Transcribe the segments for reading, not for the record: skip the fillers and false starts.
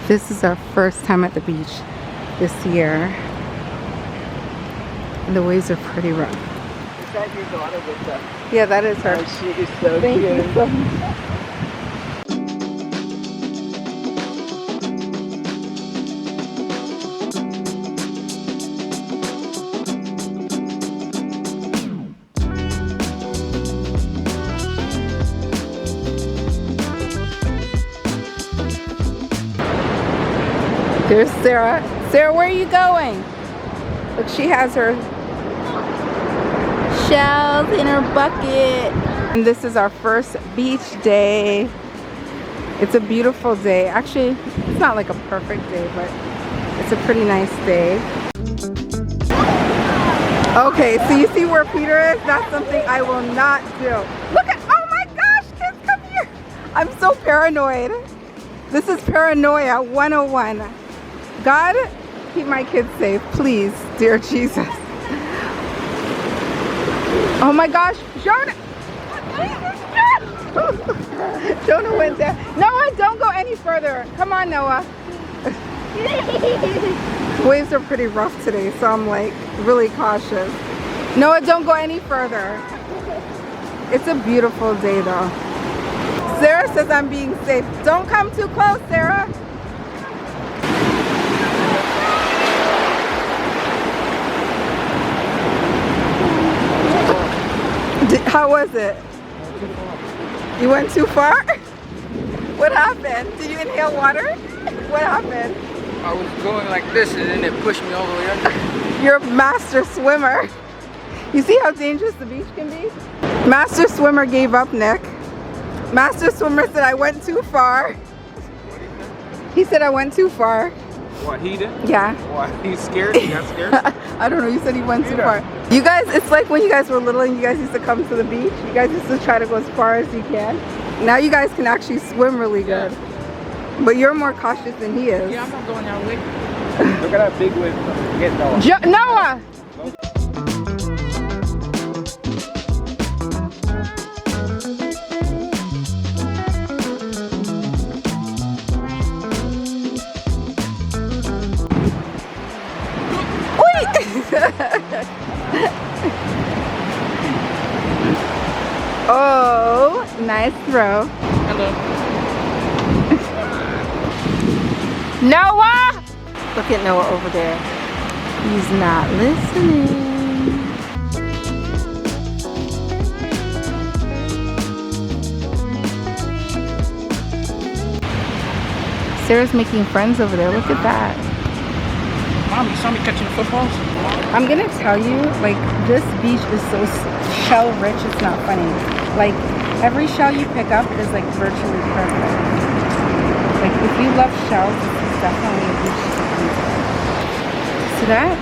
This is our first time at the beach this year. And the waves are pretty rough. Is that your daughter with the... Yeah, that is her. Oh, she is so Thank cute. you so much. There's Sarah. Sarah, where are you going? Look, she has her shells in her bucket. And this is our first beach day. It's a beautiful day. Actually, it's not like a perfect day, but it's a pretty nice day. Okay, so you see where Peter is? That's something I will not do. Look at, oh my gosh, kids, come here. I'm so paranoid. This is paranoia 101. God, keep my kids safe, please, dear Jesus. Oh my gosh, Jonah! Jonah went there. Noah, don't go any further. Come on, Noah. Waves are pretty rough today, so I'm like really cautious. Noah, don't go any further. It's a beautiful day though. Sarah says I'm being safe. Don't come too close, Sarah. How was it? You went too far? What happened? Did you inhale water? What happened? I was going like this and then it pushed me all the way under. You're a master swimmer. You see how dangerous the beach can be? Master swimmer gave up, Nick. Master swimmer said I went too far. He said I went too far. What, he did? Yeah. Why? He's scared? He got scared? I don't know, you said he went too far. You guys, it's like when you guys were little and you guys used to come to the beach. You guys used to try to go as far as you can. Now you guys can actually swim really good. But you're more cautious than he is. Yeah, I'm not going that way. Look at that big wave. Get Noah. Noah! Oh, nice throw. Hello. Noah! Look at Noah over there. He's not listening. Sarah's making friends over there. Look at that. Mom, you saw me catching the footballs? I'm gonna tell you, like, this beach is so shell rich, it's not funny. Like, every shell you pick up is like virtually perfect. Like, if you love shells, this is definitely a beach to come to. See that?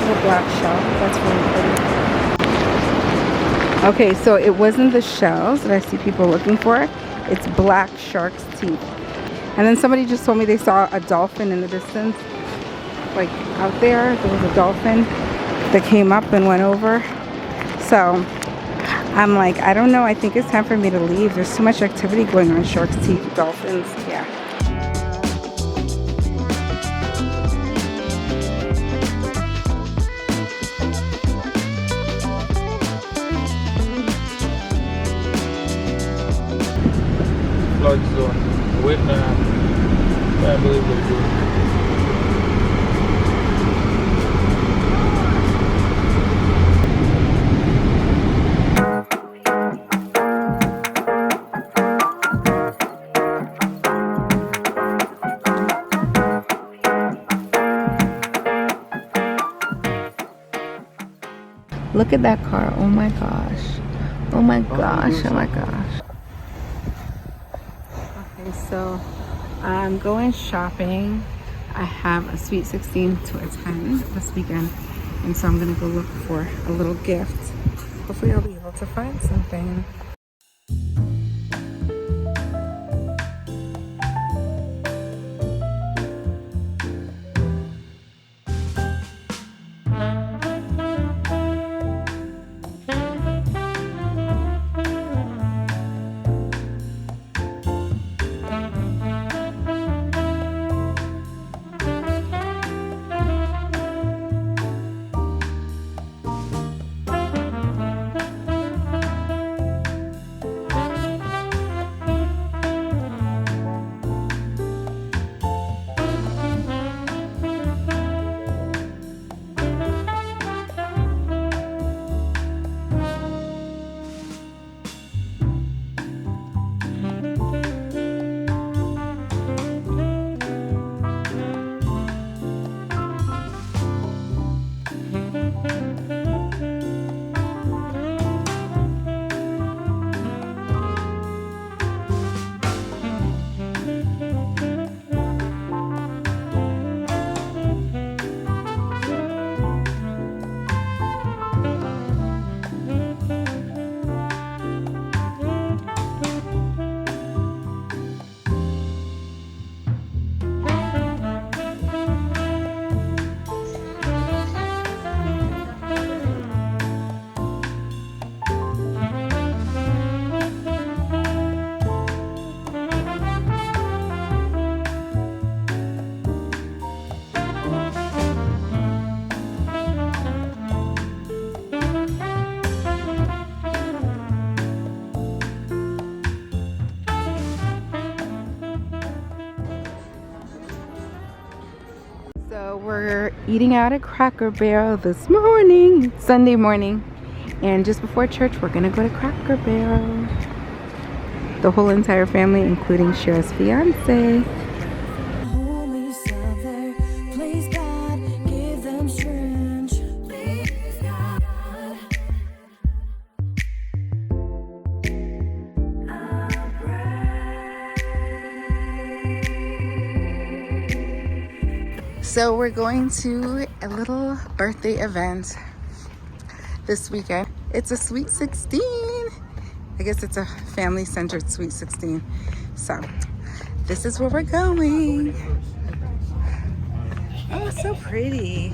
Little black shell. That's really pretty. Okay, so it wasn't the shells that I see people looking for. It's black shark's teeth. And then somebody just told me they saw a dolphin in the distance. Like out there was a dolphin that came up and went over. So I'm like, I don't know, I think it's time for me to leave. There's too much activity going on. Shark's teeth, dolphins, yeah. Flood zone. Waiting on that. Can't believe what they're doing. Look at that car. Oh my gosh. Oh my gosh. Oh my gosh. Okay, so I'm going shopping. I have a Sweet 16 to attend this weekend. And so I'm going to go look for a little gift. Hopefully I'll be able to find something. we're eating out at Cracker Barrel this morning, Sunday morning. And just before church, we're gonna go to Cracker Barrel. The whole entire family, including Cher's fiance. So we're going to a little birthday event this weekend. It's a Sweet 16. I guess it's a family-centered Sweet 16. So this is where we're going. Oh, so pretty.